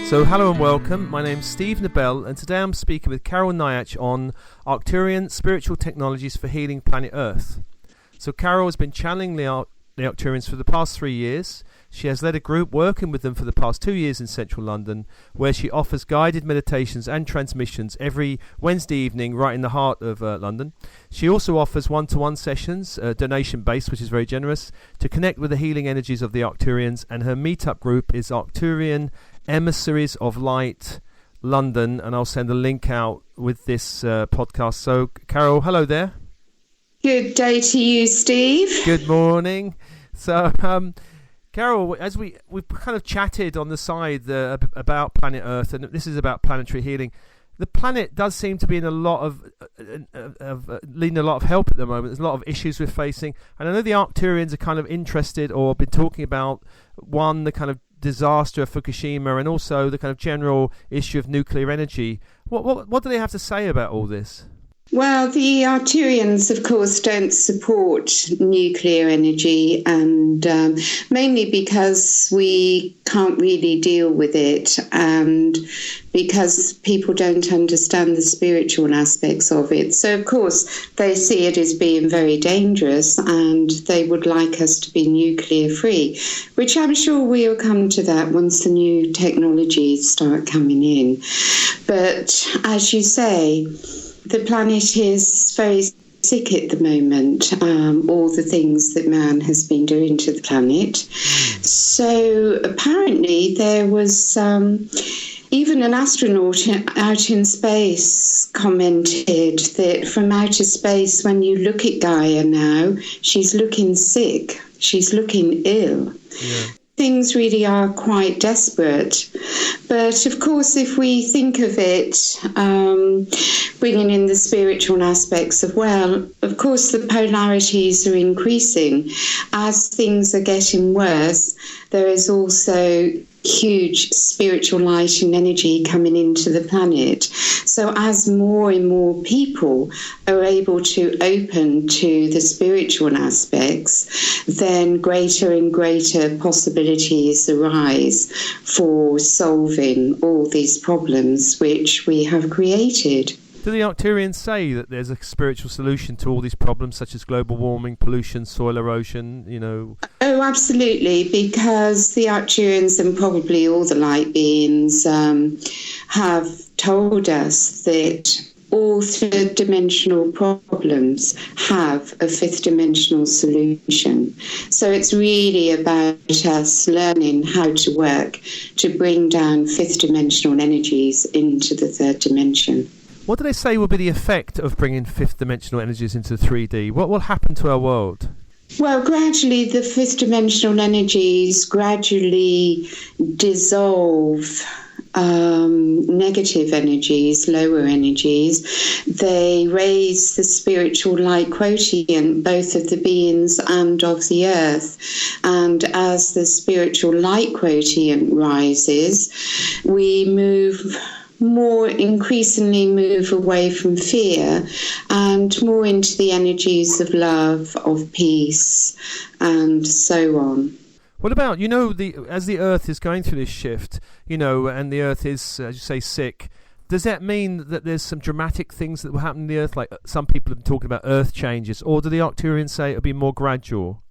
So hello and welcome, my name's Steve Nobel and today I'm speaking with Carol Nayach on Arcturian spiritual technologies for healing planet Earth. So Carol has been channeling the Arcturians for the past 3 years. She has led a group working with them for the past 2 years in central London, where she offers guided meditations and transmissions every Wednesday evening right in the heart of London. She also offers one-to-one sessions, donation-based, which is very generous, to connect with the healing energies of the Arcturians, and her meetup group is Arcturian Emissaries of Light London, and I'll send a link out with this podcast. So, Carol, hello there. Good day to you, Steve. Good morning. So, Carol, as we've kind of chatted on the side about planet Earth, and this is about planetary healing, the planet does seem to be in a lot of needing a lot of help at the moment. There's a lot of issues we're facing, and I know the Arcturians are kind of interested or been talking about the kind of disaster of Fukushima and also the kind of general issue of nuclear energy. What do they have to say about all this? Well, the Arcturians, of course, don't support nuclear energy, and mainly because we can't really deal with it, and because people don't understand the spiritual aspects of it. So, of course, they see it as being very dangerous, and they would like us to be nuclear free, which I'm sure we'll come to that once the new technologies start coming in. But as you say, the planet is very sick at the moment, all the things that man has been doing to the planet. So apparently there was even an astronaut out in space commented that from outer space, when you look at Gaia now, she's looking sick, she's looking ill. Yeah. Things really are quite desperate. But of course, if we think of it, bringing in the spiritual aspects of course, the polarities are increasing. As things are getting worse, there is also huge spiritual light and energy coming into the planet. So as more and more people are able to open to the spiritual aspects, then greater and greater possibilities arise for solving all these problems which we have created. Do the Arcturians say that there's a spiritual solution to all these problems, such as global warming, pollution, soil erosion, Oh, absolutely, because the Arcturians and probably all the light beings have told us that all third-dimensional problems have a fifth-dimensional solution. So it's really about us learning how to work to bring down fifth-dimensional energies into the third dimension. What do they say will be the effect of bringing fifth-dimensional energies into 3D? What will happen to our world? Well, gradually the fifth-dimensional energies gradually dissolve negative energies, lower energies. They raise the spiritual light quotient, both of the beings and of the earth. And as the spiritual light quotient rises, we increasingly move away from fear and more into the energies of love, of peace, and so on. What about, as the Earth is going through this shift, and the Earth is, as you say, sick, does that mean that there's some dramatic things that will happen in the Earth? Like some people have been talking about Earth changes, or do the Arcturians say it'll be more gradual?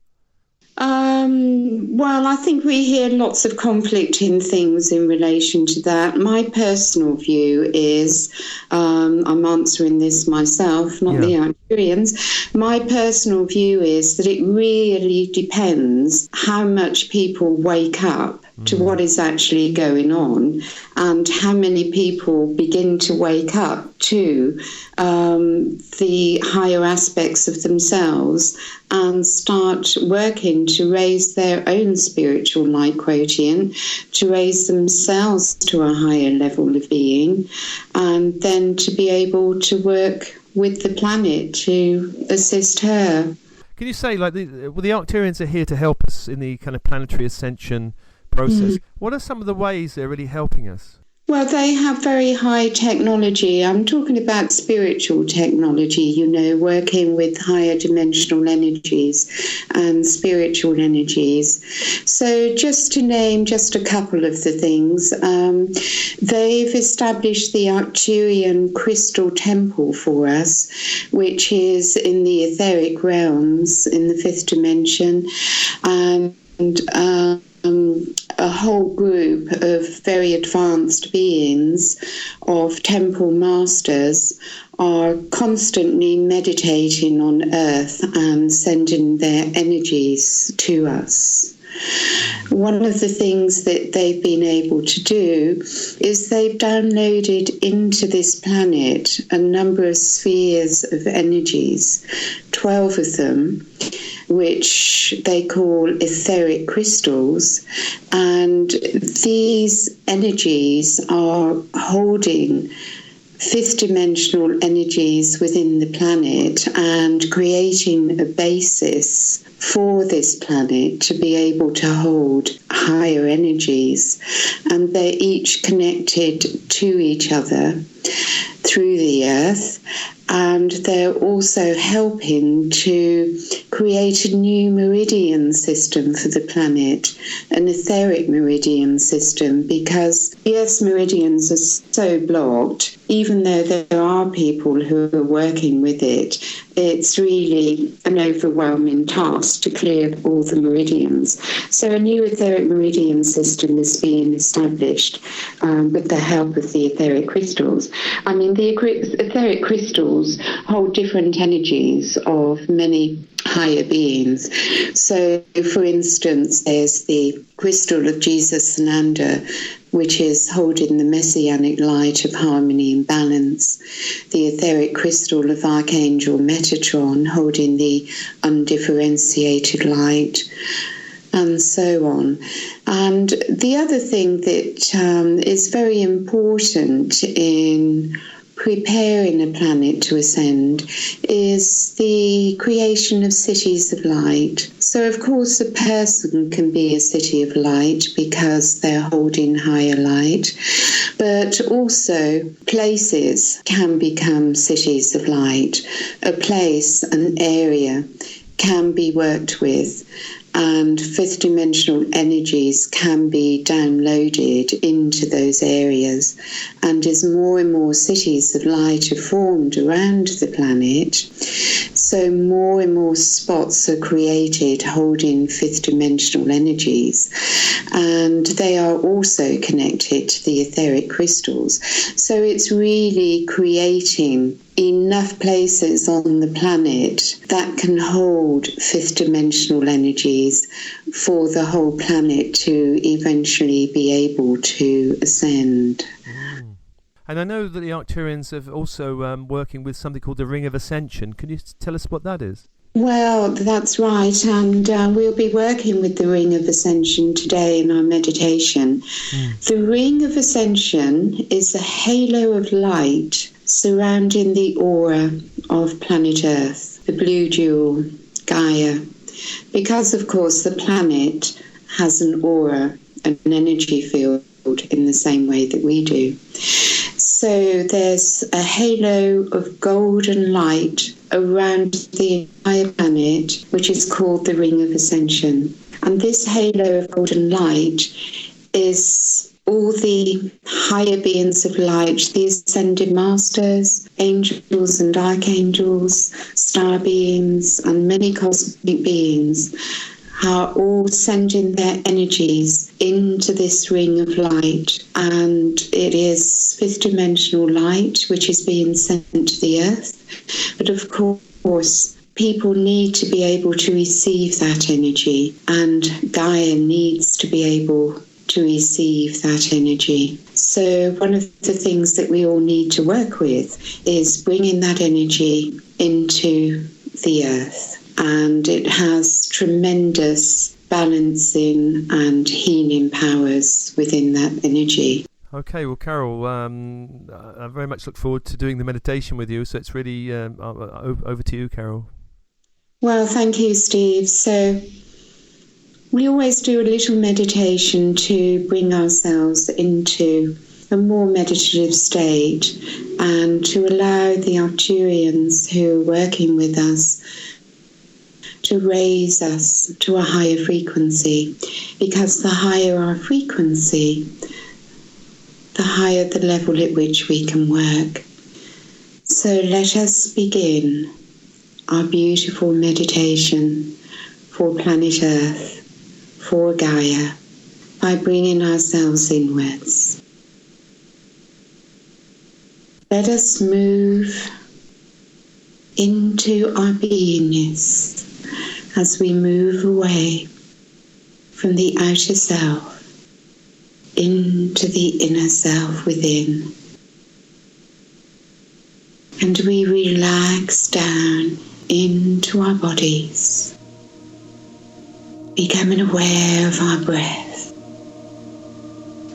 Well, I think we hear lots of conflicting things in relation to that. My personal view is, I'm answering this myself, not the Arcturians. My personal view is that it really depends how much people wake up to what is actually going on and how many people begin to wake up to the higher aspects of themselves and start working to raise their own spiritual light quotient, to raise themselves to a higher level of being, and then to be able to work with the planet to assist her. Can you say, the Arcturians are here to help us in the kind of planetary ascension process. What are some of the ways they're really helping us? Well, they have very high technology. I'm talking about spiritual technology, working with higher dimensional energies and spiritual energies. So just to name just a couple of the things, they've established the Arcturian crystal temple for us, which is in the etheric realms in the fifth dimension. And a whole group of very advanced beings, of temple masters, are constantly meditating on Earth and sending their energies to us. One of the things that they've been able to do is they've downloaded into this planet a number of spheres of energies, 12 of them, which they call etheric crystals. And these energies are holding fifth dimensional energies within the planet and creating a basis for this planet to be able to hold higher energies. And they're each connected to each other through the Earth, and they're also helping to create a new meridian system for the planet, an etheric meridian system, because the Earth's meridians are so blocked. Even though there are people who are working with it, it's really an overwhelming task to clear all the meridians. So a new etheric meridian system is being established with the help of the etheric crystals. I mean, the etheric crystals hold different energies of many higher beings. So, for instance, there's the crystal of Jesus Sananda, which is holding the messianic light of harmony and balance, the etheric crystal of Archangel Metatron, holding the undifferentiated light, and so on. And the other thing that is very important in preparing a planet to ascend is the creation of cities of light. So, of course, a person can be a city of light because they're holding higher light, but also places can become cities of light. A place, an area, can be worked with, and fifth dimensional energies can be downloaded into those areas. And as more and more cities of light are formed around the planet, so more and more spots are created holding fifth dimensional energies, and they are also connected to the etheric crystals. So it's really creating enough places on the planet that can hold fifth dimensional energies for the whole planet to eventually be able to ascend. And I know that the Arcturians have also working with something called the Ring of Ascension. Can you tell us what that is? Well, that's right, and we'll be working with the Ring of Ascension today in our meditation. The Ring of Ascension is a halo of light surrounding the aura of planet Earth, the blue jewel, Gaia, because, of course, the planet has an aura, an energy field in the same way that we do. So there's a halo of golden light around the entire planet, which is called the Ring of Ascension. And this halo of golden light is all the higher beings of light, the ascended masters, angels and archangels, star beings, and many cosmic beings are all sending their energies into this ring of light. And it is fifth dimensional light which is being sent to the earth. But of course, people need to be able to receive that energy, and Gaia needs to be able to receive that energy. So one of the things that we all need to work with is bringing that energy into the earth. And it has tremendous balancing and healing powers within that energy. Okay, well, Carol, I very much look forward to doing the meditation with you. So it's really over to you, Carol. Well, thank you, Steve. So we always do a little meditation to bring ourselves into a more meditative state, and to allow the Arcturians who are working with us to raise us to a higher frequency, because the higher our frequency, the higher the level at which we can work. So let us begin our beautiful meditation for planet Earth, for Gaia, by bringing ourselves inwards. Let us move into our beingness as we move away from the outer self into the inner self within. And we relax down into our bodies, becoming aware of our breath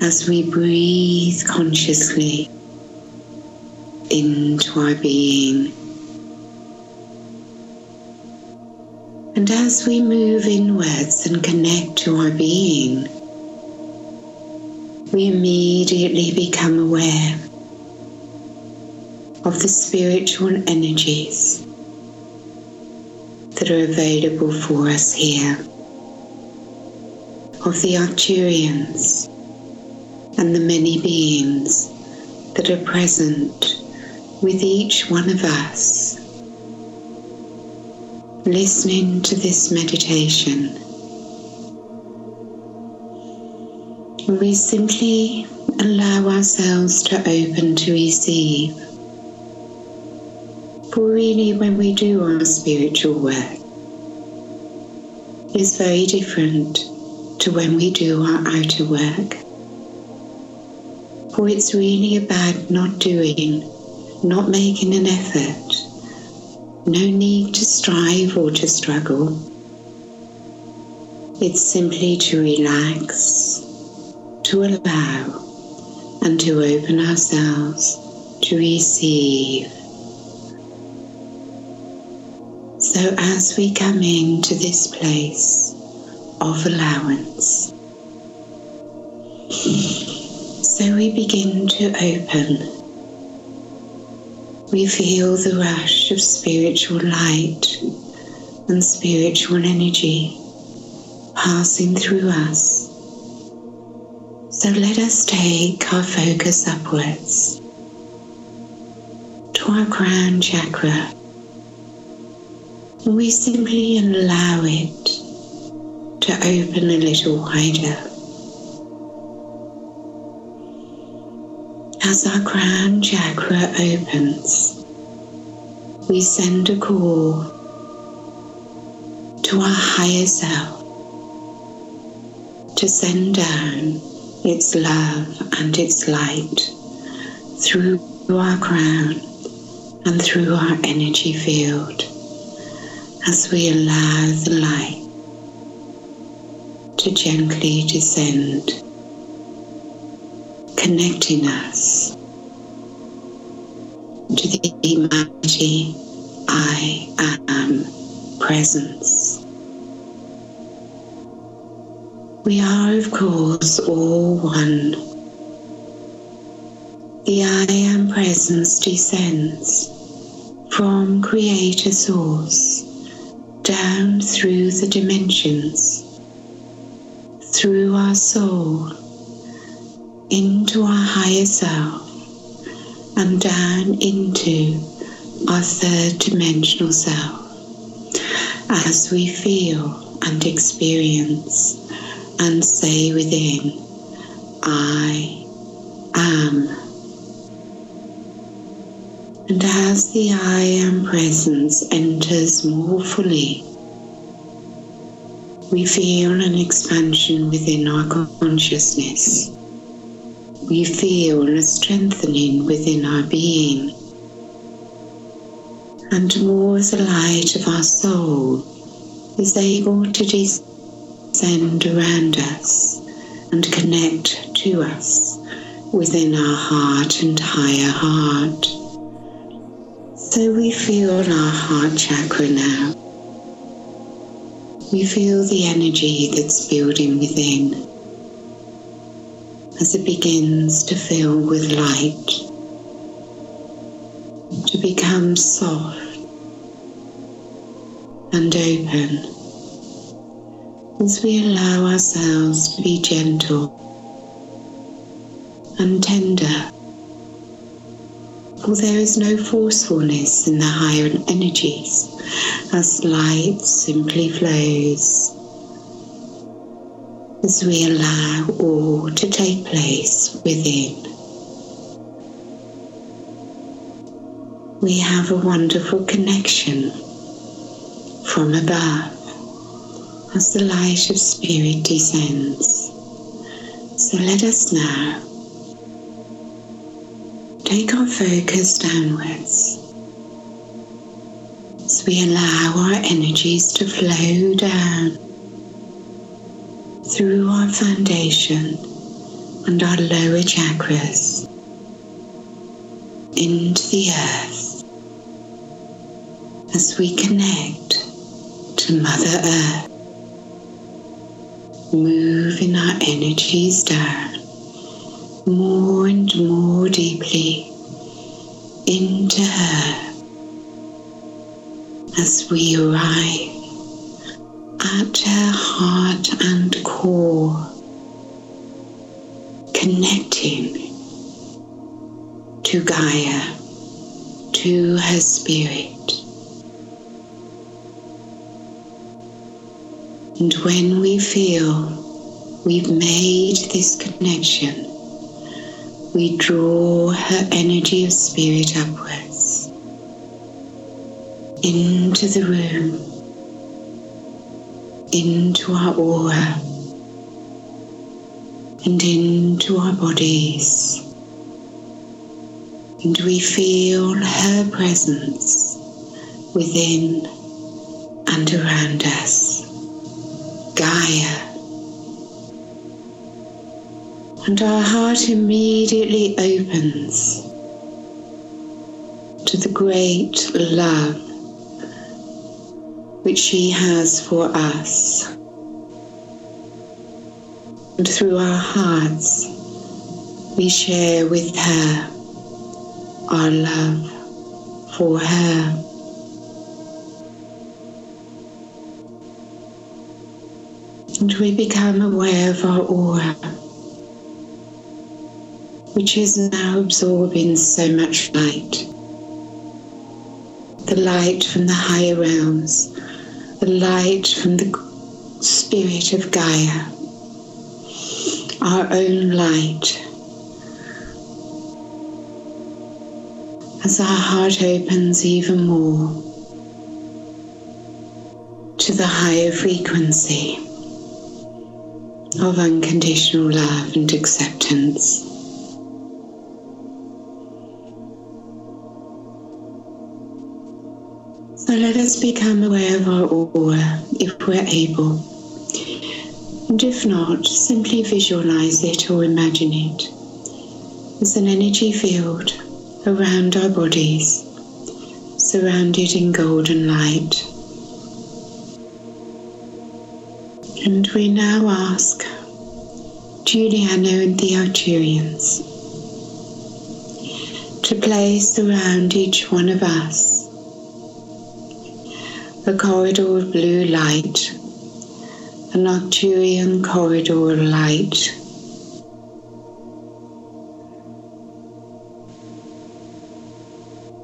as we breathe consciously into our being. And as we move inwards and connect to our being, we immediately become aware of the spiritual energies that are available for us here, of the Arcturians and the many beings that are present with each one of us, listening to this meditation. We simply allow ourselves to open to receive. For really, when we do our spiritual work, it's very different to when we do our outer work. For it's really about not doing, not making an effort. No need to strive or to struggle. It's simply to relax, to allow, and to open ourselves to receive. So as we come into this place of allowance, so we begin to open. We feel the rush of spiritual light and spiritual energy passing through us. So let us take our focus upwards to our crown chakra. We simply allow it to open a little wider. As our crown chakra opens, we send a call to our higher self to send down its love and its light through our crown and through our energy field, as we allow the light to gently descend, connecting us to the mighty I Am presence. We are, of course, all one. The I Am presence descends from Creator Source down through the dimensions, through our soul, into our higher self, and down into our third dimensional self, as we feel and experience and say within, I am. And as the I Am presence enters more fully, we feel an expansion within our consciousness. We feel a strengthening within our being, and more of the light of our soul is able to descend around us and connect to us within our heart and higher heart. So we feel our heart chakra now. We feel the energy that's building within. as it begins to fill with light, to become soft and open, as we allow ourselves to be gentle and tender. For there is no forcefulness in the higher energies, as light simply flows, as we allow all to take place within. We have a wonderful connection from above as the light of Spirit descends. So let us now take our focus downwards as we allow our energies to flow down through our foundation and our lower chakras into the earth, as we connect to Mother Earth, moving our energies down more and more deeply into her, as we arrive at her heart and core, connecting to Gaia, to her spirit. And when we feel we've made this connection, we draw her energy of spirit upwards into the room, into our aura, and into our bodies. And we feel her presence within and around us, Gaia. And our heart immediately opens to the great love which she has for us. And through our hearts, we share with her our love for her. And we become aware of our aura, which is now absorbing so much light. The light from the higher realms, the light from the spirit of Gaia, our own light. As our heart opens even more to the higher frequency of unconditional love and acceptance. So let us become aware of our aura if we're able. And if not, simply visualize it or imagine it as an energy field around our bodies, surrounded in golden light. And we now ask Juliana and the Arcturians to place around each one of us a corridor of blue light, an Arcturian corridor of light.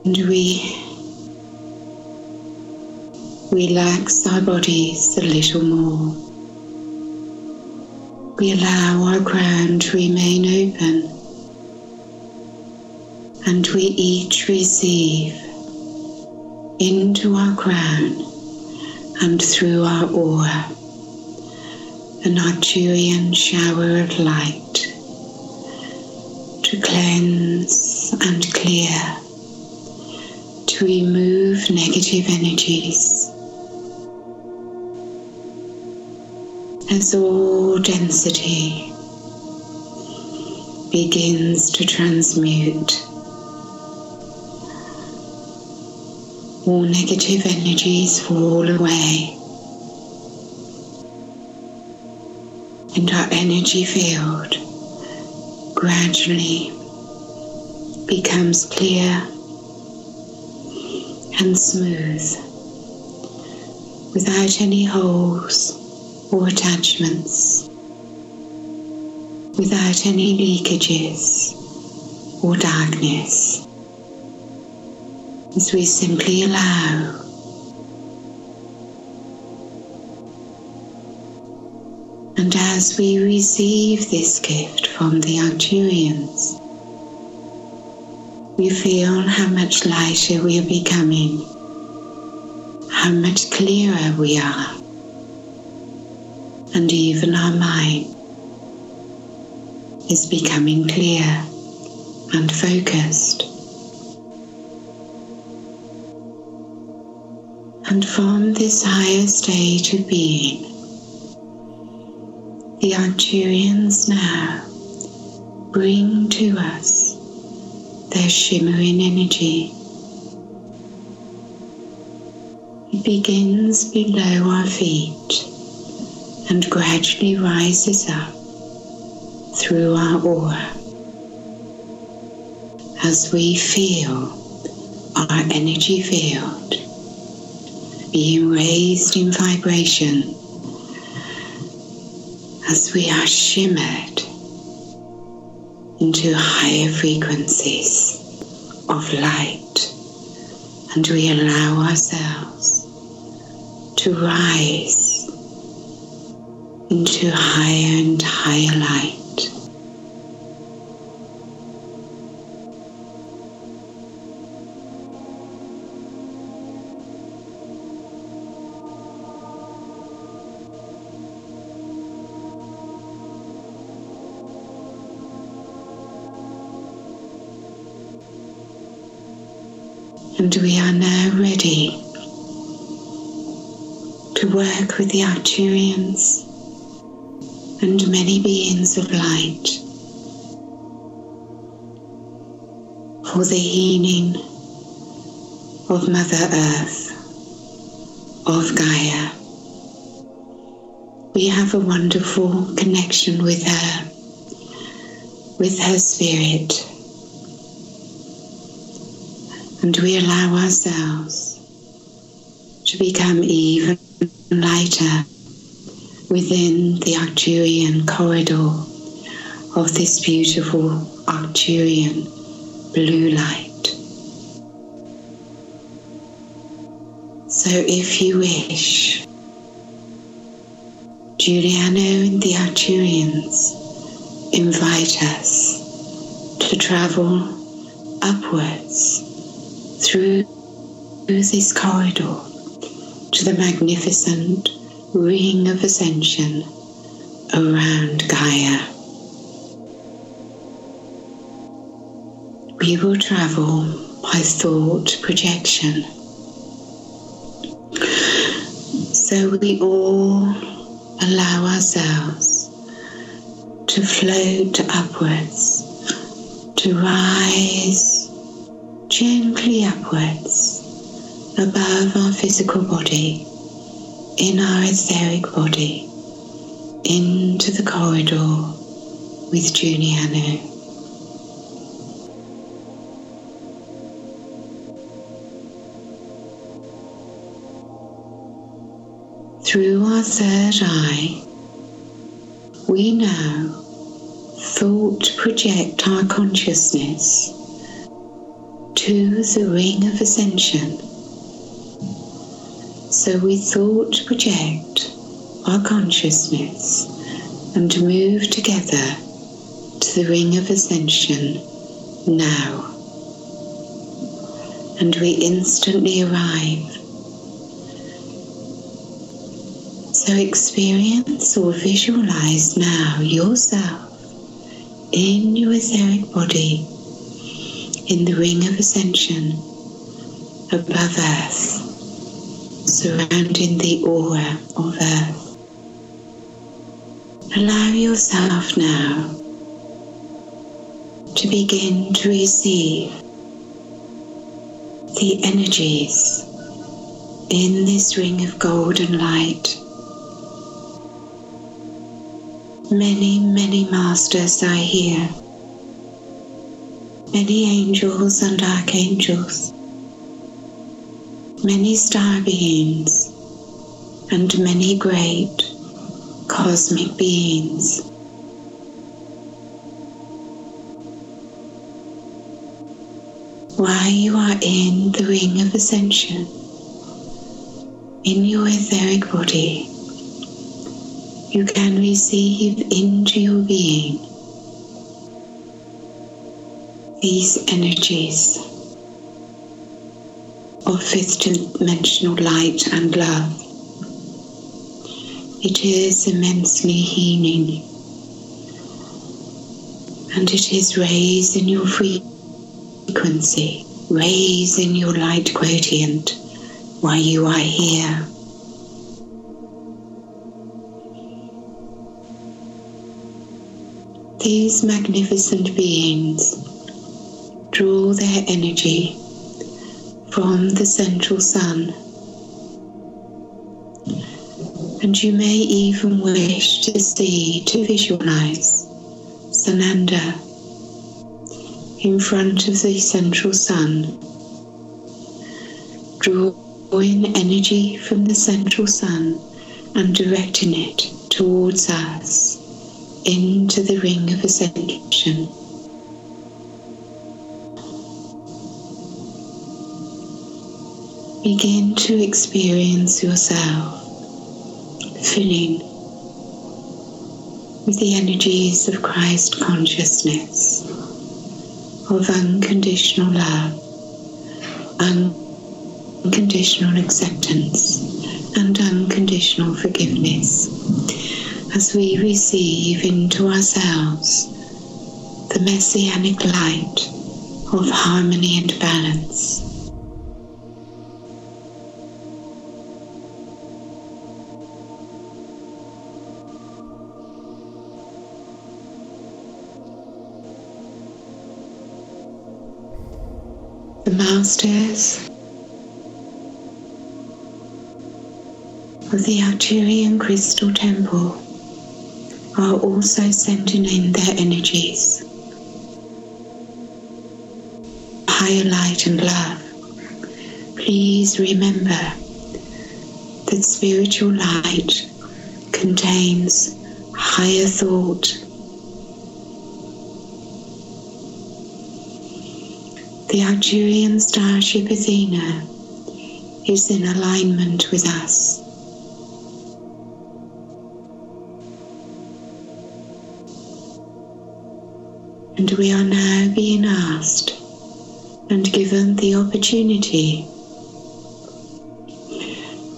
And we relax our bodies a little more. We allow our crown to remain open, and we each receive into our crown and through our aura an Arcturian shower of light to cleanse and clear, to remove negative energies, as all density begins to transmute. All negative energies fall away, and our energy field gradually becomes clear and smooth, without any holes or attachments, without any leakages or darkness, as we simply allow and as we receive this gift from the Arcturians, we feel how much lighter we are becoming, how much clearer we are, and even our mind is becoming clear and focused. And from this higher state of being, the Arcturians now bring to us their shimmering energy. It begins below our feet and gradually rises up through our aura as we feel our energy field being raised in vibration, as we are shimmered into higher frequencies of light, and we allow ourselves to rise into higher and higher light. And we are now ready to work with the Arcturians and many beings of light for the healing of Mother Earth, of Gaia. We have a wonderful connection with her spirit, and we allow ourselves to become even lighter within the Arcturian corridor of this beautiful Arcturian blue light. So if you wish, Giuliano and the Arcturians invite us to travel upwards through this corridor to the magnificent ring of ascension around Gaia. We will travel by thought projection. So we all allow ourselves to float upwards, to rise gently upwards above our physical body, in our etheric body, into the corridor with Giuliano. Through our third eye, we now thought project our consciousness to the ring of ascension. So we thought project our consciousness and move together to the ring of ascension now. And we instantly arrive. So experience or visualize now yourself in your etheric body in the ring of ascension above Earth, surrounding the aura of Earth. Allow yourself now to begin to receive the energies in this ring of golden light. Many, many masters are here many angels and archangels, many star beings, and many great cosmic beings. While you are in the ring of ascension, in your etheric body, you can receive into your being these energies of fifth dimensional light and love. It is immensely healing, and it is raising your frequency, raising your light quotient while you are here. These magnificent beings draw their energy from the central sun, and you may even wish to visualize Sananda in front of the central sun, drawing energy from the central sun and directing it towards us into the ring of ascension. Begin to experience yourself filling with the energies of Christ consciousness, of unconditional love, unconditional acceptance, and unconditional forgiveness, as we receive into ourselves the messianic light of harmony and balance. The masters of the Arcturian crystal temple are also sending in their energies, higher light and love. Please remember that spiritual light contains higher thought. The Arcturian starship Athena is in alignment with us. And we are now being asked and given the opportunity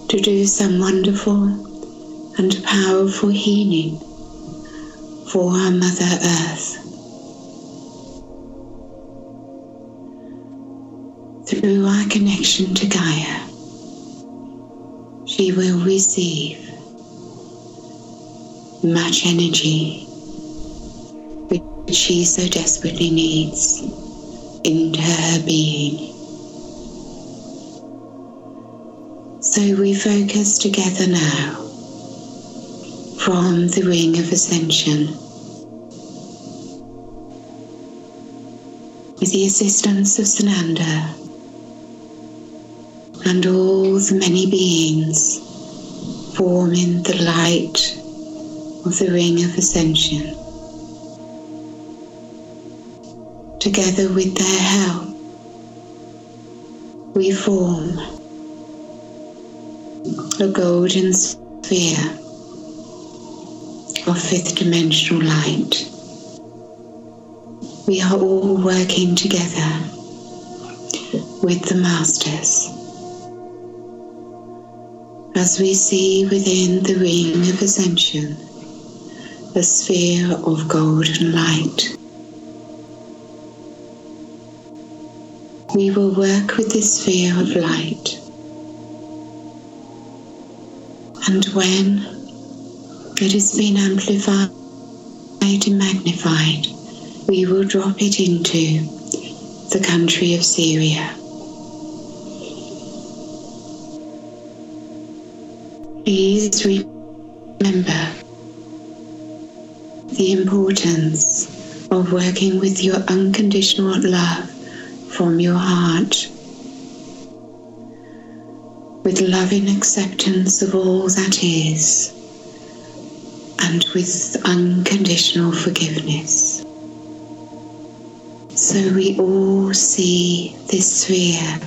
to do some wonderful and powerful healing for our Mother Earth. Through our connection to Gaia, she will receive much energy which she so desperately needs into her being. So we focus together now from the ring of ascension, with the assistance of Sananda and all the many beings forming the light of the ring of ascension. Together with their help, we form a golden sphere of fifth dimensional light. We are all working together with the Masters as we see within the ring of ascension a sphere of golden light. We will work with this sphere of light, and when it has been amplified and magnified, we will drop it into the country of Syria. Please remember the importance of working with your unconditional love from your heart, with loving acceptance of all that is, and with unconditional forgiveness. So we all see this sphere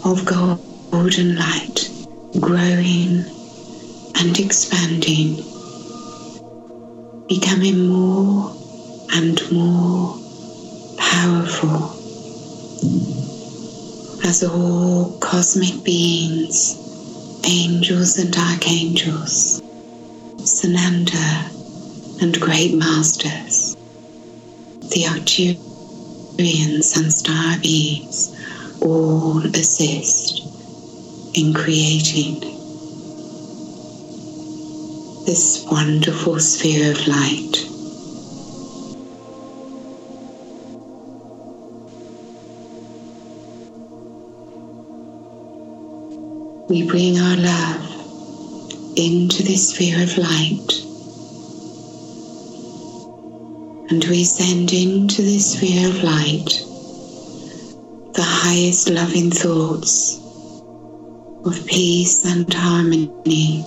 of golden light growing and expanding, becoming more and more powerful as all cosmic beings, angels and archangels, Sananda and great masters, the Arcturians and star beings all assist in creating this wonderful sphere of light. We bring our love into this sphere of light, and we send into this sphere of light the highest loving thoughts of peace and harmony,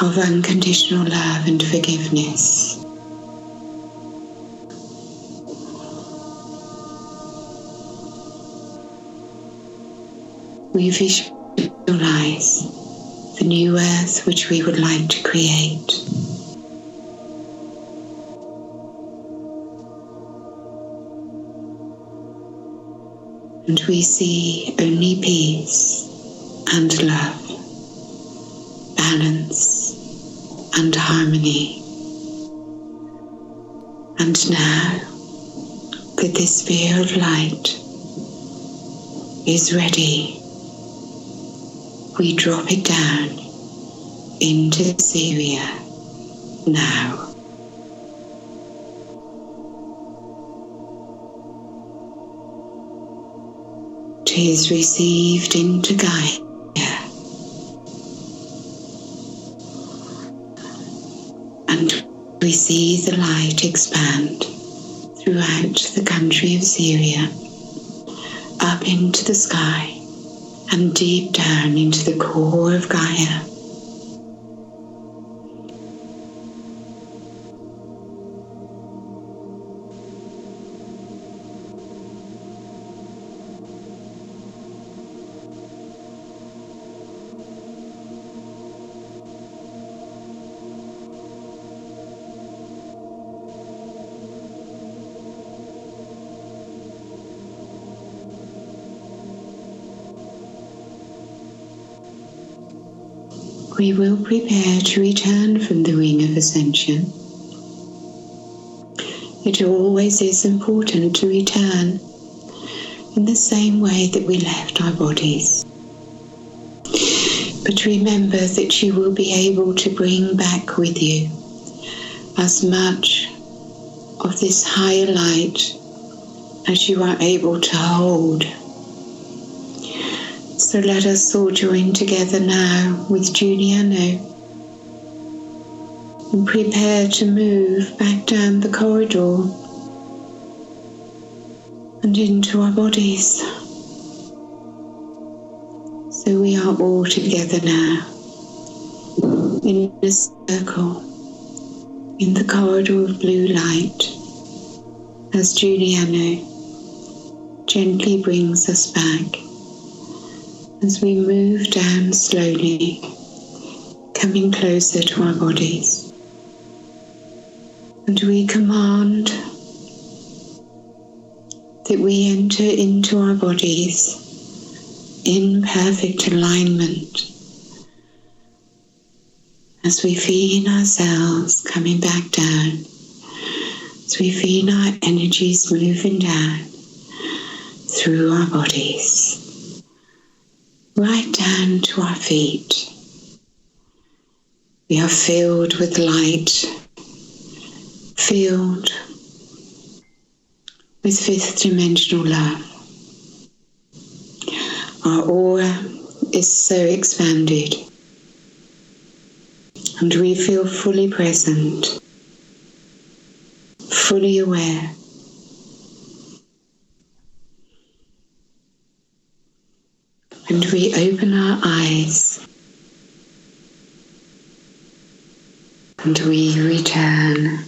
of unconditional love and forgiveness. We visualize the new earth which we would like to create. And we see only peace and love, balance and harmony. And now that this sphere of light is ready, we drop it down into this area now. It is received into Gaia, and we see the light expand throughout the country of Syria, up into the sky and deep down into the core of Gaia. We will prepare to return from the Wing of Ascension. It always is important to return in the same way that we left our bodies. But remember that you will be able to bring back with you as much of this higher light as you are able to hold. So let us all join together now with Giuliano and prepare to move back down the corridor and into our bodies. So we are all together now in a circle in the corridor of blue light as Giuliano gently brings us back. As we move down slowly, coming closer to our bodies. And we command that we enter into our bodies in perfect alignment as we feel ourselves coming back down, as we feel our energies moving down through our bodies. Right down to our feet. We are filled with light, filled with fifth dimensional love. Our aura is so expanded And we feel fully present, fully aware. And we open our eyes and we return.